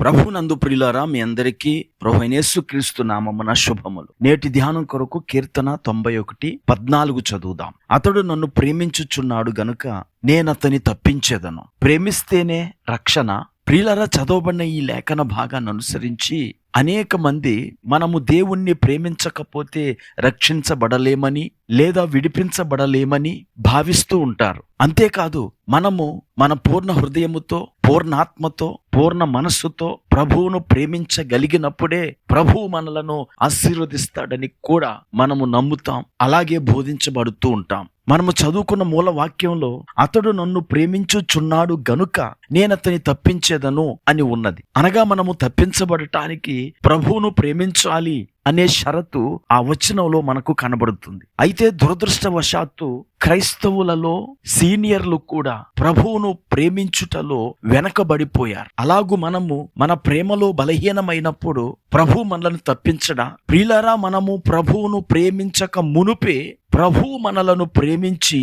ప్రభునందు ప్రియులారా, మీ అందరికీ ప్రభువైన యేసుక్రీస్తు నామమున శుభములు. నేటి ధ్యానం కొరకు కీర్తన 91:14 చదువుదాం. అతడు నన్ను ప్రేమించుచున్నాడు గనుక నేనతని తప్పించెదను. ప్రేమిస్తేనే రక్షణ. ప్రియులారా, చదవబడిన ఈ లేఖన భాగాన్ని అనుసరించి అనేక మంది మనము దేవుణ్ణి ప్రేమించకపోతే రక్షించబడలేమని లేదా విడిపించబడలేమని భావిస్తూ ఉంటారు. అంతేకాదు, మనము మన పూర్ణ హృదయముతో, పూర్ణాత్మతో, పూర్ణ మనస్సుతో ప్రభువును ప్రేమించగలిగినప్పుడే ప్రభువు మనలను ఆశీర్వదిస్తాడని కూడా మనము నమ్ముతాం, అలాగే బోధించబడుతూ ఉంటాం. మనము చదువుకున్న మూల వాక్యంలో అతడు నన్ను ప్రేమించుచున్నాడు గనుక నేనతని తప్పించేదను అని ఉన్నది. అనగా మనము తప్పించబడటానికి ప్రభువును ప్రేమించాలి అనే షరతు ఆ వచనంలో మనకు కనబడుతుంది. అయితే దురదృష్టవశాత్తు క్రైస్తవులలో సీనియర్లు కూడా ప్రభువును ప్రేమించుటలో వెనకబడిపోయారు. అలాగూ మనము మన ప్రేమలో బలహీనమైనప్పుడు ప్రభు మనలను తప్పించడా? ప్రియులారా, మనము ప్రభువును ప్రేమించక మునుపే ప్రభువు మనలను ప్రేమించి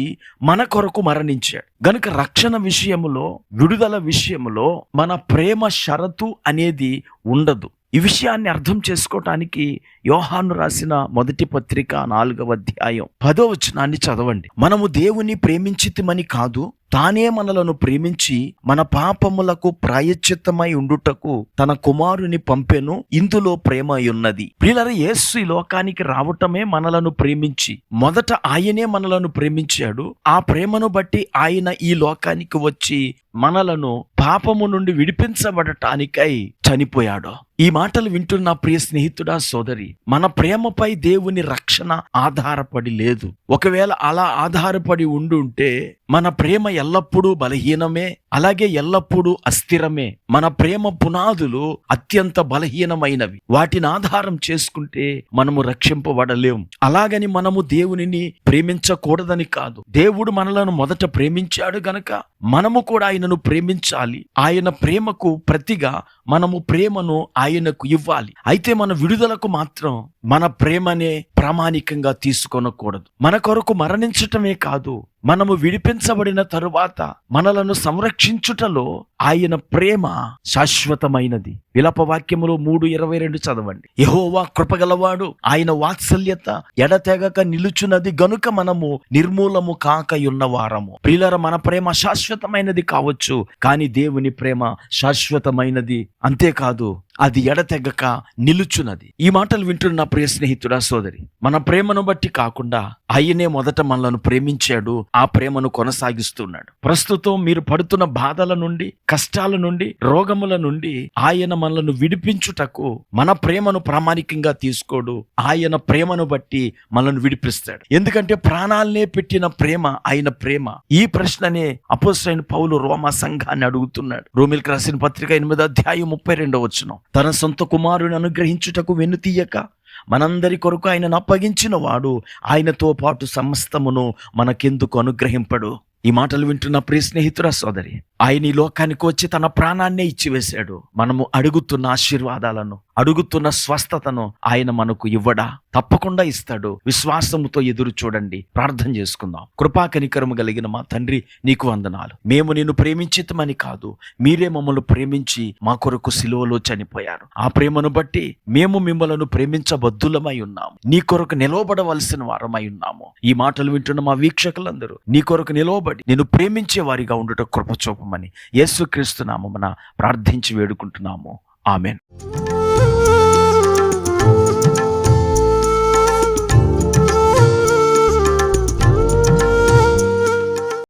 మన కొరకు మరణించాడు గనుక రక్షణ విషయములో, విడుదల విషయములో మన ప్రేమ షరతు అనేది ఉండదు. ఈ విషయాన్ని అర్థం చేసుకోవటానికి యోహాను రాసిన మొదటి పత్రిక 4వ అధ్యాయం 10వ వచనాన్ని చదవండి. మనము దేవుని ప్రేమించితిమని కాదు, తానే మనలను ప్రేమించి మన పాపములకు ప్రాయశ్చిత్తమై ఉండుటకు తన కుమారుని పంపెను. ఇందులో ప్రేమ ఉన్నది. ప్రియులారా, యేసు ఈ లోకానికి రావటమే మనలను ప్రేమించి, మొదట ఆయనే మనలను ప్రేమించాడు. ఆ ప్రేమను బట్టి ఆయన ఈ లోకానికి వచ్చి మనలను పాపము నుండి విడిపించబడటానికై చనిపోయాడు. ఈ మాటలు వింటున్న ప్రియ స్నేహితుడా, సోదరి, మన ప్రేమపై దేవుని రక్షణ ఆధారపడి లేదు. ఒకవేళ అలా ఆధారపడి ఉండుంటే మన ప్రేమ ఎల్లప్పుడూ బలహీనమే, అలాగే ఎల్లప్పుడూ అస్థిరమే. మన ప్రేమ పునాదులు అత్యంత బలహీనమైనవి. వాటిని ఆధారం చేసుకుంటే మనము రక్షింపబడలేం. అలాగని మనము దేవునిని ప్రేమించకూడదని కాదు. దేవుడు మనలను మొదట ప్రేమించాడు గనక మనము కూడా ఆయనను ప్రేమించాలి. ఆయన ప్రేమకు ప్రతిగా మనము ప్రేమను ఆయనకు ఇవ్వాలి. అయితే మన విడుదలకు మాత్రం మన ప్రేమనే ప్రామాణికంగా తీసుకొనకూడదు. మన కొరకు మరణించటమే కాదు, మనము విడిపించబడిన తరువాత మనలను సంరక్షించుటలో ఆయన ప్రేమ శాశ్వతమైనది. విలాపవాక్యములో 3:22 చదవండి. యెహోవా కృపగలవాడు, ఆయన వాత్సల్యత ఎడతెగక నిలుచున్నది గనుక మనము నిర్మూలము కాకయున్న వారము. ప్రియులారా, మన ప్రేమ శాశ్వతమైనది కావచ్చు, కానీ దేవుని ప్రేమ శాశ్వతమైనది. అంతేకాదు, అది ఎడతెగక నిలుచున్నది. ఈ మాటలు వింటున్న ప్రియ స్నేహితుడా, సోదరి, మన ప్రేమను బట్టి కాకుండా ఆయనే మొదట మనలను ప్రేమించాడు, ఆ ప్రేమను కొనసాగిస్తున్నాడు. ప్రస్తుతం మీరు పడుతున్న బాధల నుండి, కష్టాల నుండి, రోగముల నుండి ఆయన మనలను విడిపించుటకు మన ప్రేమను ప్రామాణికంగా తీసుకోడు. ఆయన ప్రేమను బట్టి మనల్ని విడిపిస్తాడు. ఎందుకంటే ప్రాణాలనే పెట్టిన ప్రేమ ఆయన ప్రేమ. ఈ ప్రశ్ననే అపోస్తలుడైన పౌలు రోమా సంఘాన్ని అడుగుతున్నాడు. రోమీయులకు రాసిన పత్రిక 8వ అధ్యాయం 32వ వచనం. తన సొంత కుమారుని అనుగ్రహించుటకు వెనుతీయక మనందరి కొరకు ఆయనను అప్పగించిన వాడు ఆయనతో పాటు సమస్తమును మనకెందుకు అనుగ్రహింపడు? ఈ మాటలు వింటున్న ప్రియ స్నేహితురా, సోదరి, ఆయన ఈ లోకానికి వచ్చి తన ప్రాణాన్నే ఇచ్చివేశాడు. మనము అడుగుతున్న ఆశీర్వాదాలను, అడుగుతున్న స్వస్థతను ఆయన మనకు ఇవ్వడా? తప్పకుండా ఇస్తాడు. విశ్వాసముతో ఎదురు చూడండి. ప్రార్థన చేసుకుందాం. కృపా కనికరము కలిగిన మా తండ్రి, నీకు వందనాలు. మేము నిన్ను ప్రేమించితమని కాదు, మీరే మమ్మల్ని ప్రేమించి మా కొరకు సిలువలో చనిపోయారు. ఆ ప్రేమను బట్టి మేము మిమ్మలను ప్రేమించబద్దులమై ఉన్నాము. నీ కొరకు నిలవబడవలసిన వారమై ఉన్నాము. ఈ మాటలు వింటున్న మా వీక్షకులందరూ నీ కొరకు నిలవబడి నిన్ను ప్రేమించే వారిగా ఉండుట కృప చూపమని యేసుక్రీస్తు నామమున ప్రార్థించి వేడుకుంటున్నాము. ఆమేన్.